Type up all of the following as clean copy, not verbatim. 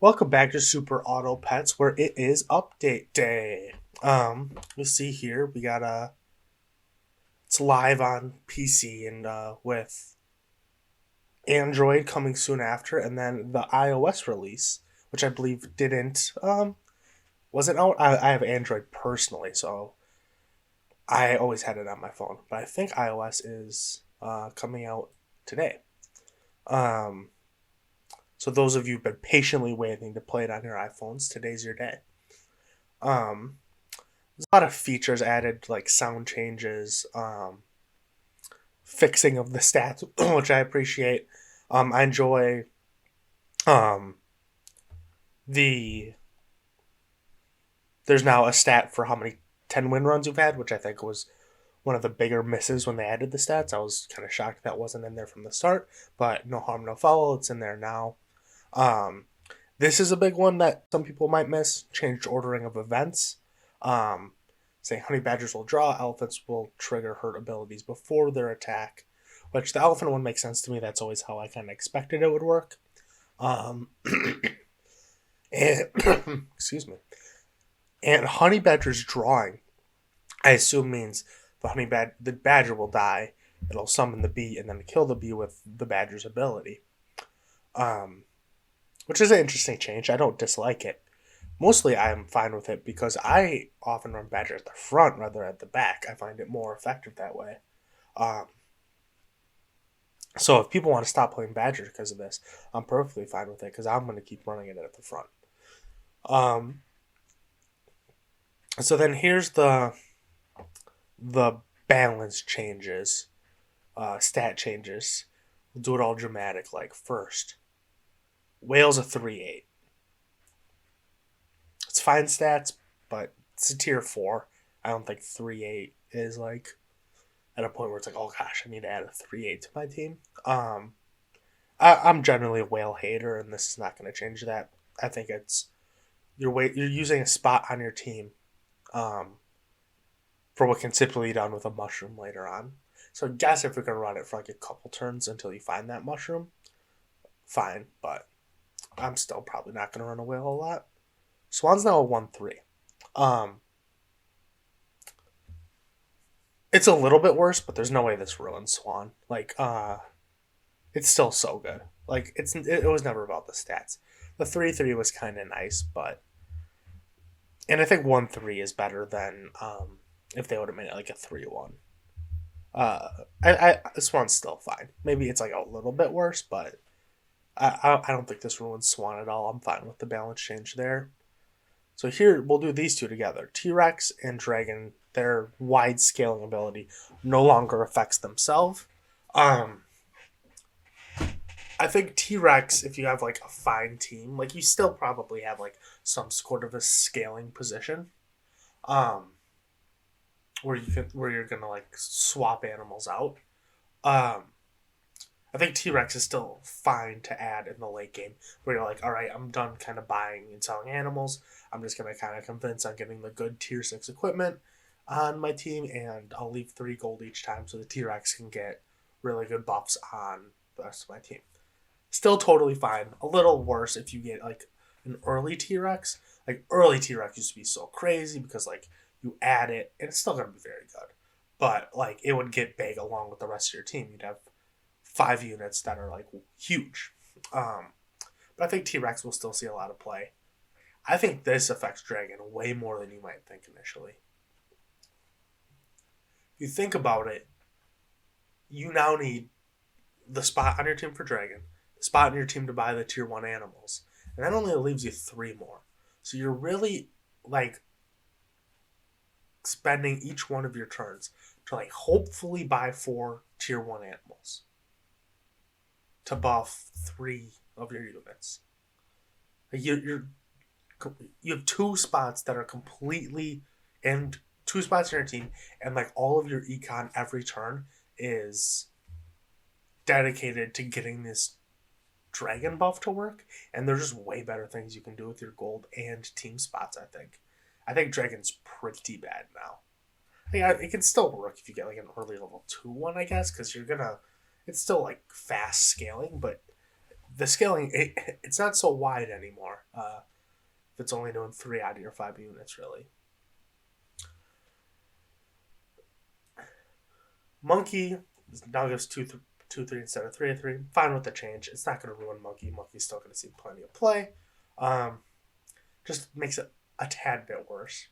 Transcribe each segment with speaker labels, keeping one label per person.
Speaker 1: Welcome back to Super Auto Pets, where it is update day. You see here we got it's live on PC and with Android coming soon after, and then the iOS release, which I believe didn't wasn't out. I have Android personally, so I always had it on my phone, but I think iOS is coming out today. Um, so those of you who've been patiently waiting to play it on your iPhones, today's your day. Um, There's a lot of features added, like sound changes, fixing of the stats, which I appreciate. I enjoy um, the. There's now a stat for how many 10 win runs you've had, which I think was one of the bigger misses when they added the stats. I was kind of shocked that wasn't in there from the start, but no harm, no foul. It's in there now. Um, this is a big one that some people might miss. Changed ordering of events. Um, Saying honey badgers will draw, elephants will trigger hurt abilities before their attack, which the elephant one makes sense to me. That's always how I kind of expected it would work. Um, and excuse me. And honey badger's drawing, I assume means the badger will die. It'll summon the bee and then kill the bee with the badger's ability. Um, which is an interesting change. I don't dislike it. Mostly I'm fine with it because I often run badger at the front rather at the back. I find it more effective that way. Um, so if people want to stop playing badger because of this, I'm perfectly fine with it because I'm going to keep running it at the front. Um, so then here's the balance changes, stat changes. We'll do it all dramatic. Like first, whale's a 3-8. It's fine stats, but it's a tier 4. I don't think 3-8 is like at a point where it's like, oh gosh, I need to add a 3-8 to my team. I'm generally a whale hater, and this is not going to change that. I think it's you're using a spot on your team um, for what can typically be done with a mushroom later on. So I guess if you're going to run it for like a couple turns until you find that mushroom, fine, but I'm still probably not going to run a whale a lot. Swan's now a 1-3. Um, it's a little bit worse, but there's no way this ruins Swan. It's still so good. It was never about the stats. The 3-3 was kind of nice, but and I think 1-3 is better than if they would have made it like a 3-1. This one's still fine. Maybe it's like a little bit worse, but I don't think this ruins Swan at all. I'm fine with the balance change there. So here we'll do these two together. T-Rex and Dragon, their wide scaling ability no longer affects themselves. Um, I think T-Rex, if you have like a fine team, like you still probably have like some sort of a scaling position. Um, where you're gonna like swap animals out. Um, I think T Rex is still fine to add in the late game, where you're like, all right, I'm done kind of buying and selling animals. I'm just gonna kind of convince on getting the good tier 6 equipment on my team, and I'll leave 3 gold each time so the T Rex can get really good buffs on the rest of my team. Still totally fine. A little worse if you get like an early T Rex. Like early T Rex used to be so crazy because like you add it and it's still gonna be very good. But like it would get big along with the rest of your team. You'd have 5 units that are like huge. Um, but I think T Rex will still see a lot of play. I think this affects Dragon way more than you might think initially. If you think about it, you now need the spot on your team for Dragon, the spot on your team to buy the tier 1 animals, and that only leaves you 3 more. So you're really like spending each one of your turns to like hopefully buy 4 tier 1 animals to buff 3 of your units. Like you have 2 spots that are completely and 2 spots in your team, and like all of your econ every turn is dedicated to getting this dragon buff to work, and there's just way better things you can do with your gold and team spots. I think dragon's pretty bad now. It can still work if you get like an early level 2 one, I guess, because you're gonna. It's still like fast scaling, but the scaling, it's not so wide anymore. If it's only doing 3 out of your 5 units, really. Monkey now gives 2/3 instead of 3/3. Fine with the change. It's not going to ruin Monkey. Monkey's still going to see plenty of play. Just makes it a tad bit worse.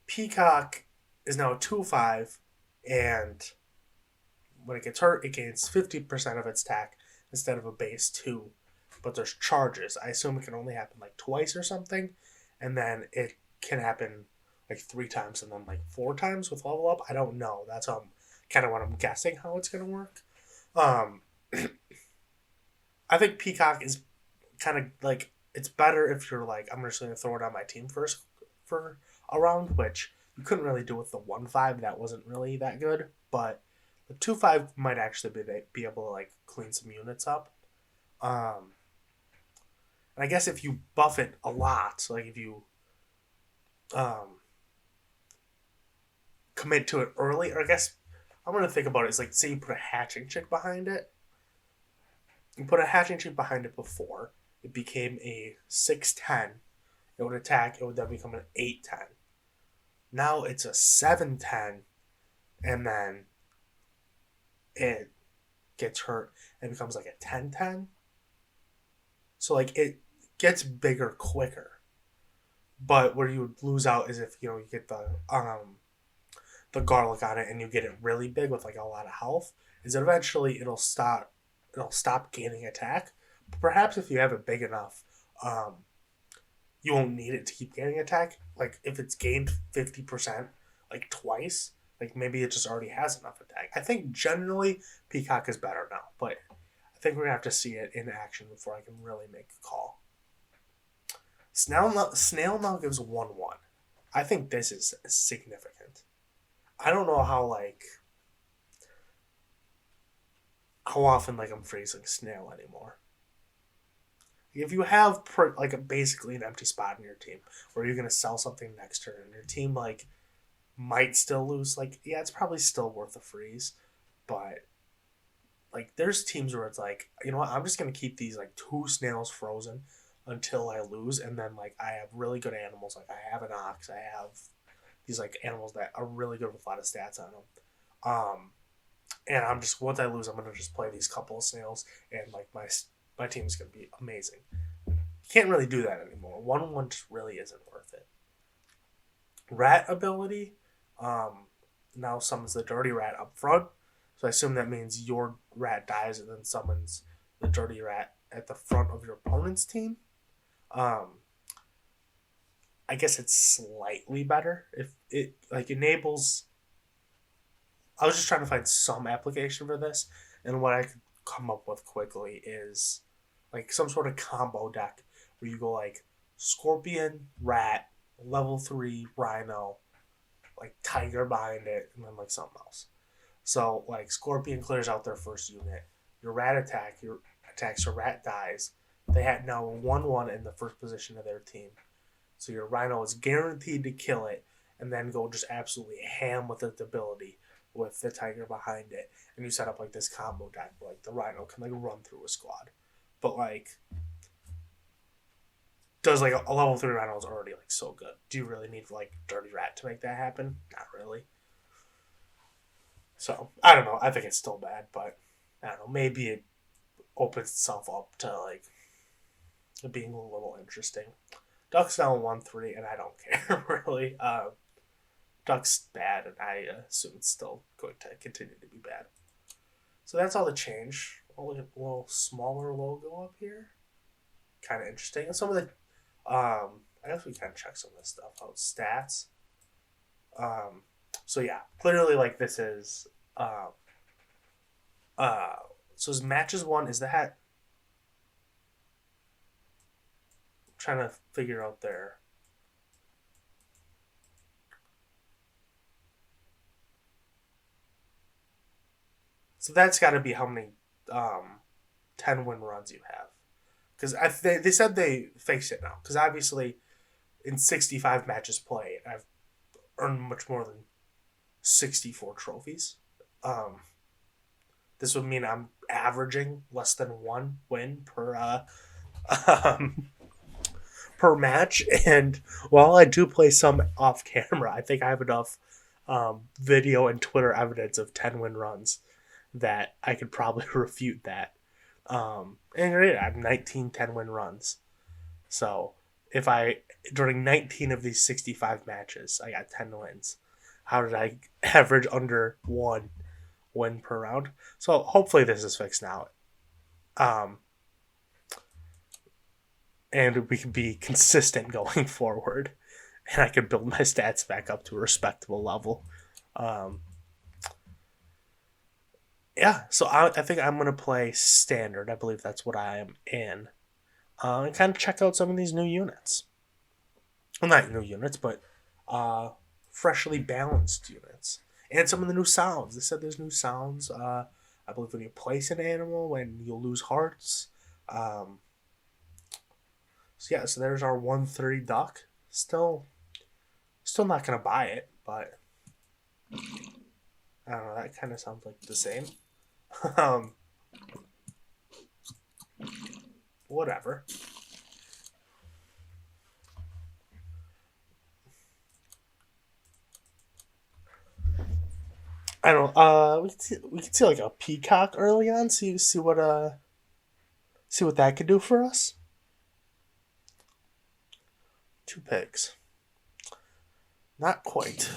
Speaker 1: Peacock is now a 2/5, and when it gets hurt, it gains 50% of its attack instead of a base 2. But there's charges. I assume it can only happen like twice or something, and then it can happen like 3 times and then like 4 times with level up. I don't know. That's kind of what I'm guessing how it's going to work. I think Peacock is kind of like, it's better if you're like, I'm just going to throw it on my team first for a round, which you couldn't really do with the 1/5. That wasn't really that good, but the 2/5 might actually be able to like clean some units up. And I guess if you buff it a lot, like if you commit to it early, or I guess I'm going to think about it as like, say you put a hatching chick behind it. You put a hatching chick behind it before, it became a 6/10. It would attack, it would then become an 8/10. Now it's a 7/10, and then it gets hurt and becomes like a 10/10. So like it gets bigger quicker. But where you would lose out is if you get the garlic on it and you get it really big with like a lot of health, is that eventually it'll stop gaining attack. But perhaps if you have it big enough, you won't need it to keep gaining attack. Like if it's gained 50% like twice, like maybe it just already has enough attack. I think generally Peacock is better now, but I think we're gonna have to see it in action before I can really make a call. Snail now gives 1/1. I think this is significant. I don't know how often like I'm freezing Snail anymore. If you have basically an empty spot in your team where you're gonna sell something next turn and your team like might still lose, like yeah, it's probably still worth a freeze, but like there's teams where it's like, you know what, I'm just gonna keep these like 2 snails frozen until I lose, and then like I have really good animals, like I have an ox, I have these like animals that are really good with a lot of stats on them. And I'm just, once I lose, I'm gonna just play these couple of snails, and like my team's gonna be amazing. You can't really do that anymore. 1/1 just really isn't worth it. Rat ability, now summons the dirty rat up front. So I assume that means your rat dies and then summons the dirty rat at the front of your opponent's team. I guess it's slightly better if it like enables. I was just trying to find some application for this, and what I could come up with quickly is like some sort of combo deck where you go like Scorpion, Rat, level 3 Rhino, like Tiger behind it, and then like something else. So like Scorpion clears out their first unit. Your Rat attacks, your Rat dies. They had now 1/1 in the first position of their team. So your Rhino is guaranteed to kill it and then go just absolutely ham with its ability with the Tiger behind it. And you set up like this combo deck where like the Rhino can like run through a squad. But like, does like a level 3 Rhino is already like so good. Do you really need like Dirty Rat to make that happen? Not really. So I don't know. I think it's still bad, but I don't know. Maybe it opens itself up to like being a little interesting. Duck's now 1/3, and I don't care really. Duck's bad, and I assume it's still going to continue to be bad. So that's all the change. I'll look at a little smaller logo up here. Kind of interesting. And some of the, I guess we kind of check some of this stuff out. Stats. So yeah, clearly like this is, so his matches one is that. I'm trying to figure out there. So that's got to be how many 10 win runs you have. Because they said they fixed it now. Because obviously, in 65 matches played, I've earned much more than 64 trophies. This would mean I'm averaging less than 1 win um, per match. And while I do play some off camera, I think I have enough video and Twitter evidence of 10-win runs that I could probably refute that. And I have 19 10-win runs. So if during 19 of these 65 matches, I got 10 wins. How did I average under 1 win per round? So hopefully this is fixed now. And we can be consistent going forward. And I can build my stats back up to a respectable level. Yeah, so I think I'm going to play standard. I believe that's what I am in. And kind of check out some of these new units. Well, not new units, but freshly balanced units. And some of the new sounds. They said there's new sounds. I believe when you place an animal, when you'll lose hearts. So there's our 130 duck. Still not going to buy it, but I don't know. That kind of sounds like the same. Whatever. I don't know. We could see like a peacock early on. See what that could do for us. 2 pigs. Not quite.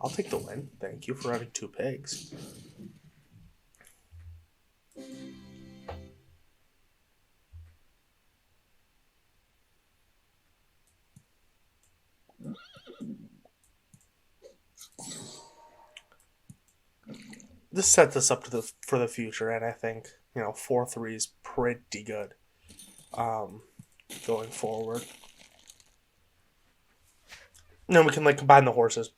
Speaker 1: I'll take the win. Thank you for running 2 pigs. This sets us up for the future, and I think 4-3 is pretty good. Going forward. And then we can combine the horses,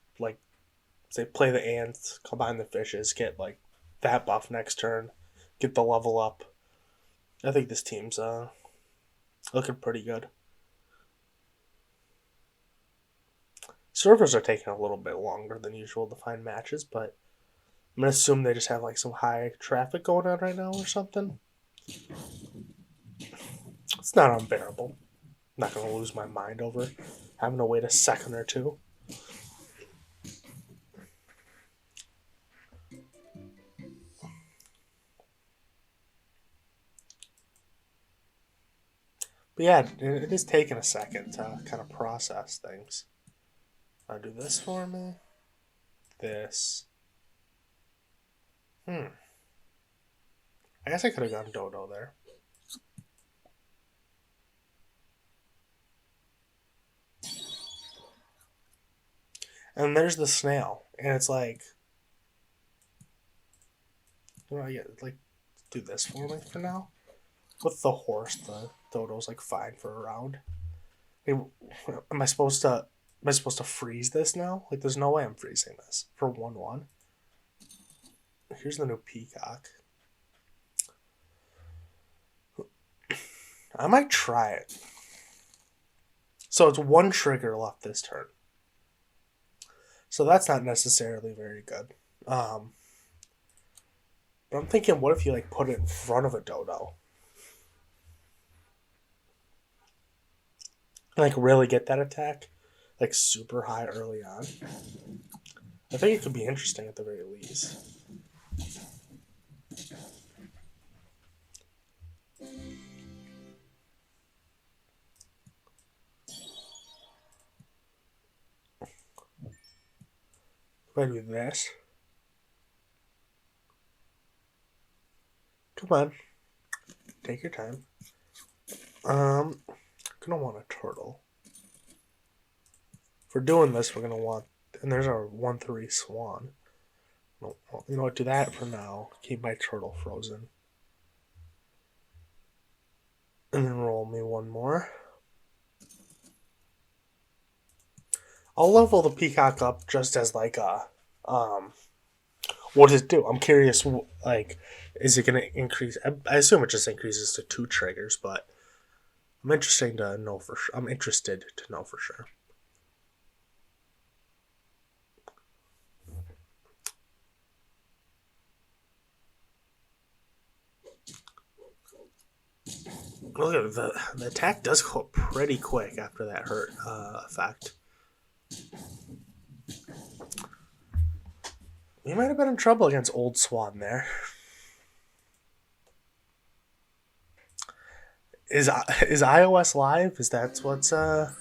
Speaker 1: say play the ants, combine the fishes, get that buff next turn, get the level up. I think this team's looking pretty good. Servers are taking a little bit longer than usual to find matches, but I'm going to assume they just have some high traffic going on right now or something. It's not unbearable. I'm not going to lose my mind over having to wait a second or two. But yeah, it is taking a second to kind of process things. I'll do this for me. This. I guess I could have gone Dodo there. And there's the snail. And it's I do this for me for now. With the horse, the Dodo's fine for a round. Am I supposed to freeze this now? There's no way I'm freezing this for 1-1. Here's the new peacock. I might try it. So it's 1 trigger left this turn. So that's not necessarily very good. But I'm thinking, what if you put it in front of a Dodo? Really get that attack super high early on. I think it could be interesting at the very least. If I do this. Come on. Take your time. Gonna want a turtle. For doing this, we're gonna want, and there's our 1-3 swan. You know what? Do that for now. Keep my turtle frozen, and then roll me 1 more. I'll level the peacock up just as what does it do? I'm curious. Is it gonna increase? I assume it just increases to 2 triggers, but I'm interested to know for sure. Look at the attack does go up pretty quick after that hurt effect. We might have been in trouble against Old Swan there. Is iOS live? Is that what's a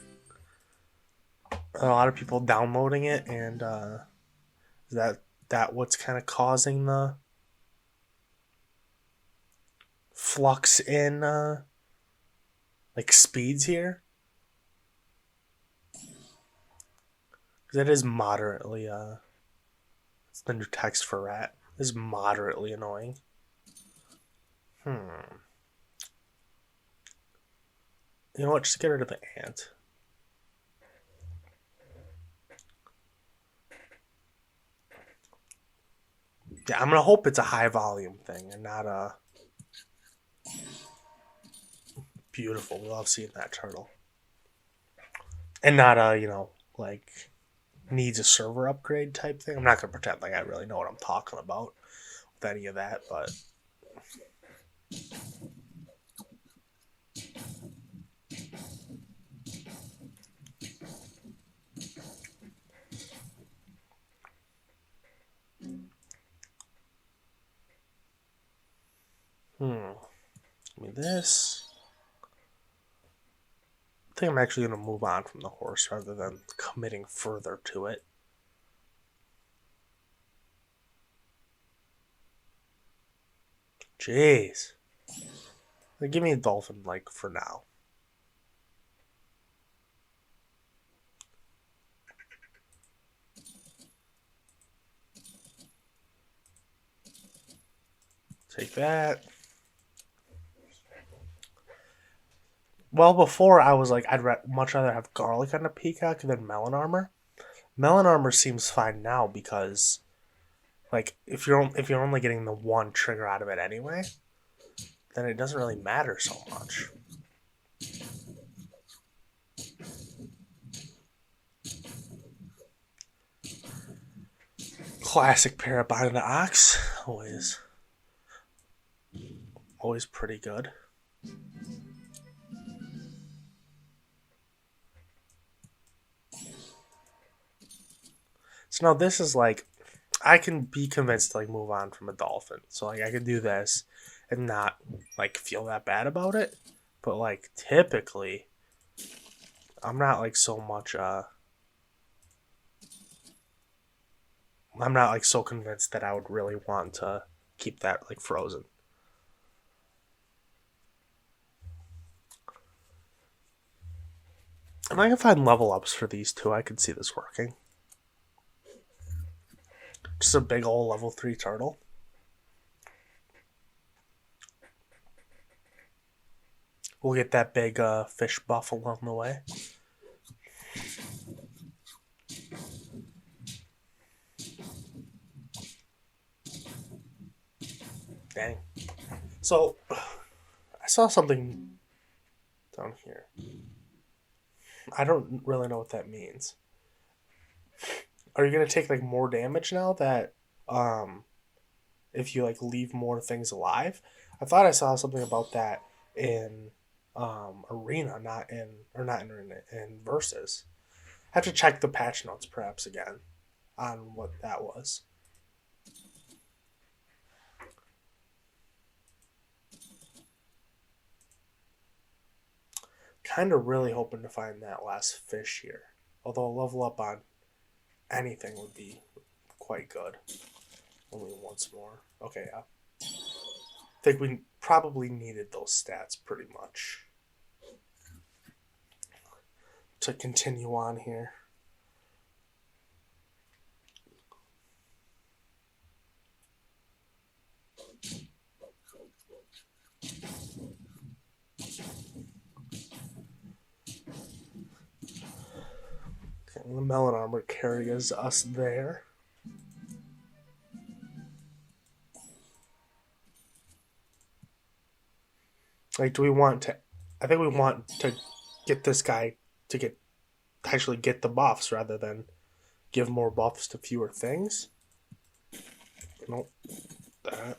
Speaker 1: lot of people downloading it, and is that what's kind of causing the flux in like speeds here? Because it is moderately it's the new text for rat. It is moderately annoying. You know what? Just get rid of the ant. Yeah, I'm gonna hope it's a high volume thing and not a beautiful. We love seeing that turtle. And not a, like needs a server upgrade type thing. I'm not gonna pretend like I really know what I'm talking about with any of that, but give me this. I think I'm actually gonna move on from the horse rather than committing further to it. Jeez. Give me a dolphin, like, for now. Take that. Well, before I was like, I'd much rather have garlic on the peacock than melon armor. Melon armor seems fine now because, like, if you're only getting the one trigger out of it anyway, then it doesn't really matter so much. Classic Parabon and Ox, always pretty good. So now this is like, I can be convinced to like move on from a dolphin. So like I can do this and not like feel that bad about it. But like typically, I'm not like so much. I'm not like so convinced that I would really want to keep that like frozen. And I can find level ups for these two. I could see this working. Just a big old level 3 turtle. We'll get that big fish buff along the way. Dang. So, I saw something down here. I don't really know what that means. Are you gonna take like more damage now that if you like leave more things alive? I thought I saw something about that in arena, not in arena, in versus. I have to check the patch notes perhaps again on what that was. Kind of really hoping to find that last fish here. Although a level up on anything would be quite good. Only once more. Okay, yeah. I think we probably needed those stats pretty much to continue on here. Okay, the melon armor carries us there. Like, do we want to? I think we want to get this guy to actually get the buffs rather than give more buffs to fewer things. Nope. That.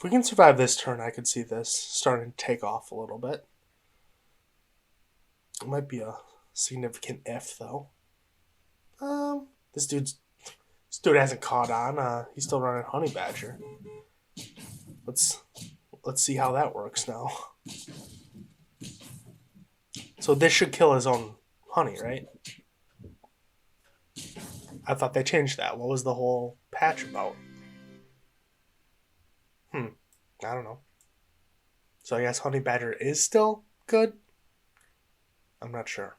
Speaker 1: If we can survive this turn, I could see this starting to take off a little bit. It might be a significant if, though. This dude hasn't caught on. He's still running Honey Badger. Let's see how that works now. So this should kill his own honey, right? I thought they changed that. What was the whole patch about? I don't know. So I guess Honey Badger is still good? I'm not sure.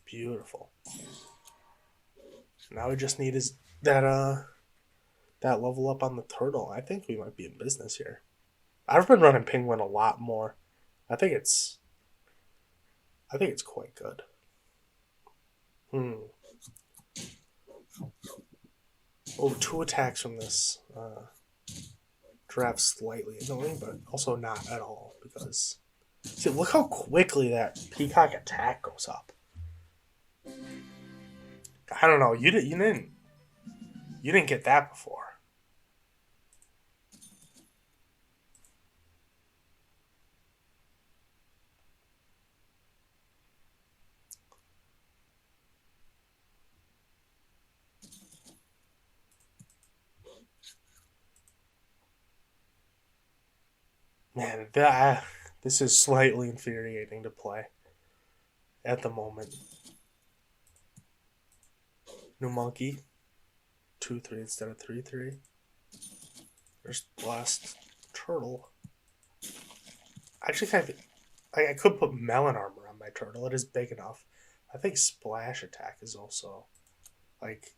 Speaker 1: Beautiful. Now we just need that level up on the turtle. I think we might be in business here. I've been running Penguin a lot more. I think it's quite good. Oh, 2 attacks from this draft slightly annoying, but also not at all because see, look how quickly that Peacock attack goes up. I don't know. You didn't get that before. Man, this is slightly infuriating to play at the moment. New monkey. 2-3 instead of 3-3. There's the last turtle. Actually, I could put melon armor on my turtle. It is big enough. I think splash attack is also like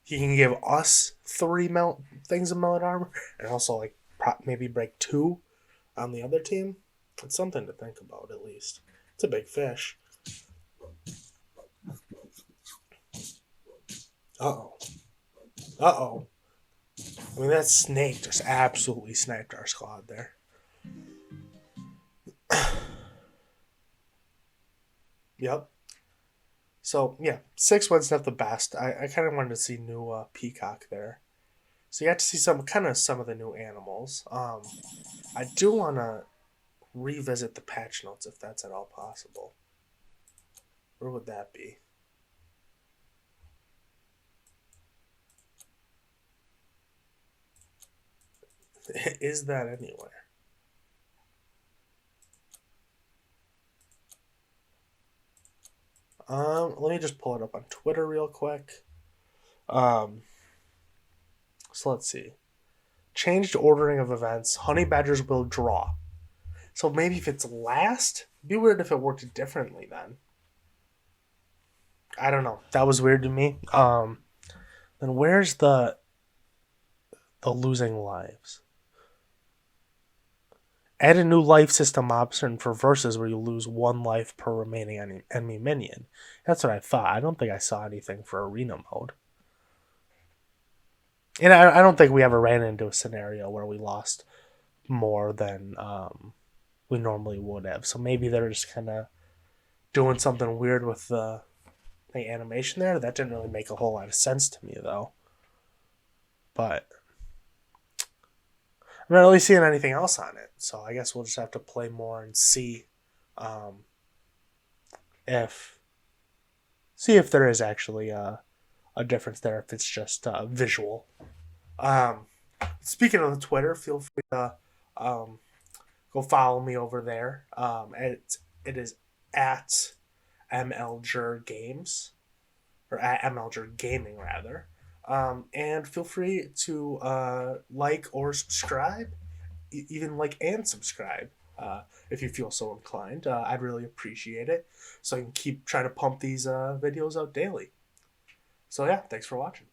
Speaker 1: he can give us 3 things of melon armor, and also like maybe break 2 on the other team. It's something to think about at least. It's a big fish. Uh-oh. I mean, that snake just absolutely sniped our squad there. Yep. So, yeah, 6 wins not the best. I kind of wanted to see new Peacock there. So you got to see some of the new animals. I do want to revisit the patch notes if that's at all possible. Where would that be? Is that anywhere? Let me just pull it up on Twitter real quick. So let's see. Changed ordering of events. Honey Badgers will draw. So maybe if it's last, it'd be weird if it worked differently then. I don't know. That was weird to me. Then where's the losing lives? Add a new life system option for versus where you lose 1 life per remaining enemy minion. That's what I thought. I don't think I saw anything for arena mode. And I don't think we ever ran into a scenario where we lost more than we normally would have. So maybe they're just kind of doing something weird with the animation there. That didn't really make a whole lot of sense to me, though. But I'm not really seeing anything else on it. So I guess we'll just have to play more and see if there is actually a difference there, if it's just visual. Speaking of the Twitter, feel free to go follow me over there. It is at MLJer Games, or at MLJer Gaming rather. And feel free to like or subscribe, even like and subscribe if you feel so inclined. I'd really appreciate it, so I can keep trying to pump these videos out daily. So yeah, thanks for watching.